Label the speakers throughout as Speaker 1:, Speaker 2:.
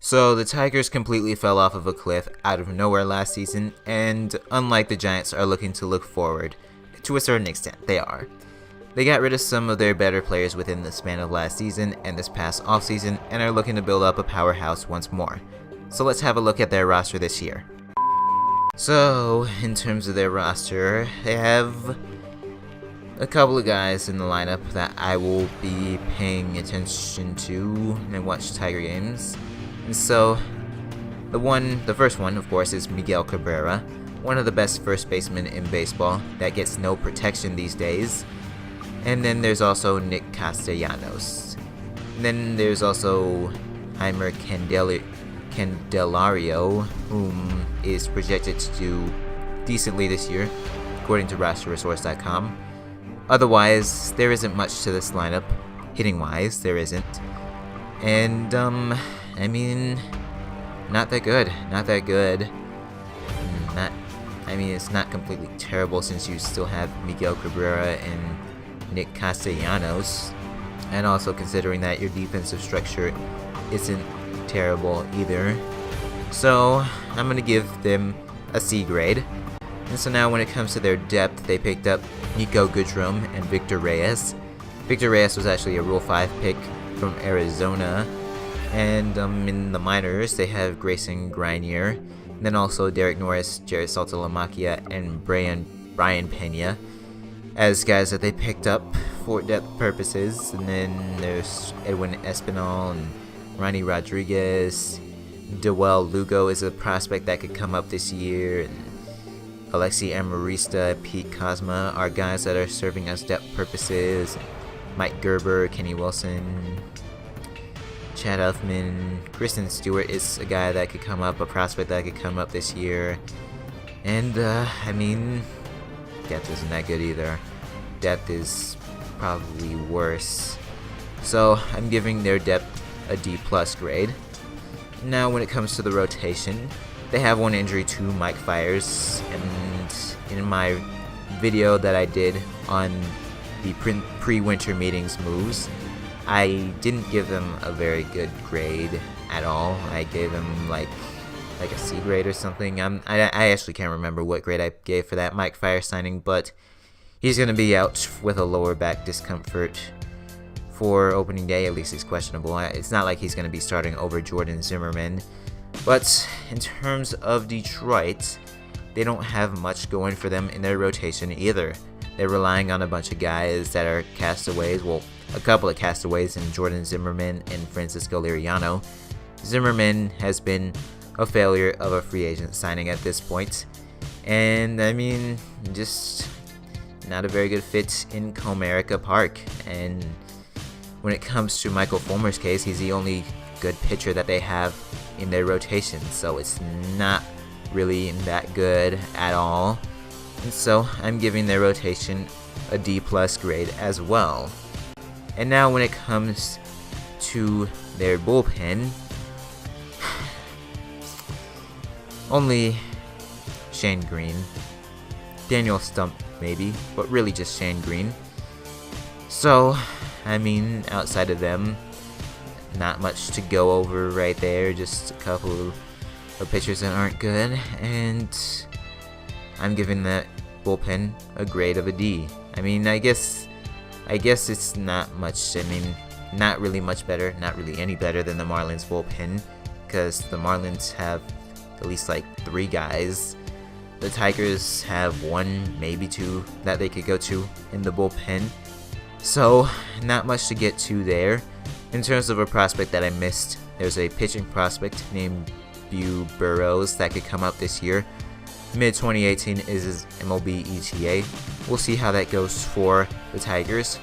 Speaker 1: So the Tigers completely fell off of a cliff out of nowhere last season, and unlike the Giants are looking to look forward, to a certain extent they are. They got rid of some of their better players within the span of last season and this past offseason and are looking to build up a powerhouse once more. So let's have a look at their roster this year. So in terms of their roster, they have a couple of guys in the lineup that I will be paying attention to and watch Tiger games. And so, the first one, of course, is Miguel Cabrera, one of the best first basemen in baseball that gets no protection these days. And then there's also Nick Castellanos. And then there's also Heimer Candelario, whom is projected to do decently this year, according to rosterresource.com. Otherwise, there isn't much to this lineup. Hitting-wise, there isn't. And, I mean, not that good. It's not completely terrible since you still have Miguel Cabrera and Nick Castellanos. And also considering that your defensive structure isn't terrible either. So, I'm going to give them a C grade. And so now when it comes to their depth, they picked up Nico Goodrum and Victor Reyes. Victor Reyes was actually a Rule 5 pick from Arizona. And in the minors, they have Grayson Grinier, and then also Derek Norris, Jared Saltalamacchia, and Brian Pena as guys that they picked up for depth purposes. And then there's Edwin Espinal and Ronnie Rodriguez. Dewell Lugo is a prospect that could come up this year. And Alexi Amarista, Pete Cosma are guys that are serving as depth purposes. Mike Gerber, Kenny Wilson, Chad Huffman, Kristen Stewart is a guy that could come up, a prospect that could come up this year. And, depth isn't that good either. Depth is probably worse. So, I'm giving their depth a D+ grade. Now, when it comes to the rotation, they have one injury to Mike Fiers, and in my video that I did on the pre-winter meetings moves, I didn't give them a very good grade at all. I gave them like a C grade or something. I actually can't remember what grade I gave for that Mike Fiers signing, but he's going to be out with a lower back discomfort for opening day. At least he's questionable. It's not like he's going to be starting over Jordan Zimmerman. But in terms of Detroit, they don't have much going for them in their rotation either. They're relying on a bunch of guys that are castaways. Well, a couple of castaways in Jordan Zimmerman and Francisco Liriano. Zimmerman has been a failure of a free agent signing at this point. And, just not a very good fit in Comerica Park. And when it comes to Michael Fulmer's case, he's the only good pitcher that they have in their rotation. So it's not really that good at all. And so I'm giving their rotation a D+ grade as well. And now when it comes to their bullpen, only Shane Green, Daniel Stump maybe, but really just Shane Green. So, outside of them, not much to go over right there, just a couple of pitchers that aren't good, and I'm giving that bullpen a grade of a D. I guess it's not much. Not really much better, not really any better than the Marlins bullpen, because the Marlins have at least like 3 guys. The Tigers have 1, maybe 2 that they could go to in the bullpen. So, not much to get to there. In terms of a prospect that I missed, there's a pitching prospect named Beau Burrows that could come up this year. Mid-2018 is his MLB ETA. We'll see how that goes for the Tigers.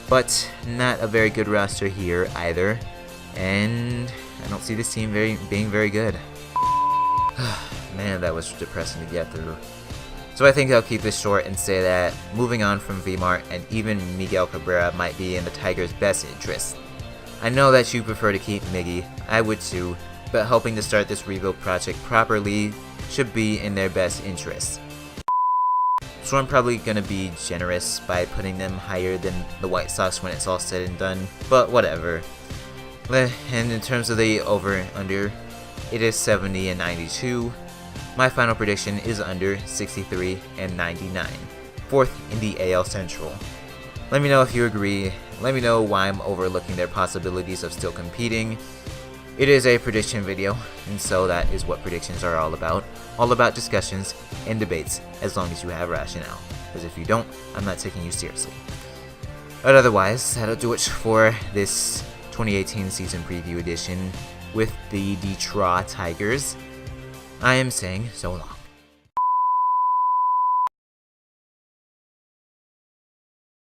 Speaker 1: But not a very good roster here either. And I don't see this team being very good. Man, that was depressing to get through. So I think I'll keep this short and say that moving on from Vmart and even Miguel Cabrera might be in the Tigers' best interest. I know that you prefer to keep Miggy, I would too, but helping to start this rebuild project properly should be in their best interest. So I'm probably going to be generous by putting them higher than the White Sox when it's all said and done, but whatever. And in terms of the over and under, it is 70 and 92. My final prediction is under 63 and 99. Fourth in the AL Central. Let me know if you agree. Let me know why I'm overlooking their possibilities of still competing. It is a prediction video, and so that is what predictions are all about. All about discussions and debates, as long as you have rationale. Because if you don't, I'm not taking you seriously. But otherwise, that'll do it for this 2018 season preview edition with the Detroit Tigers. I am saying so long.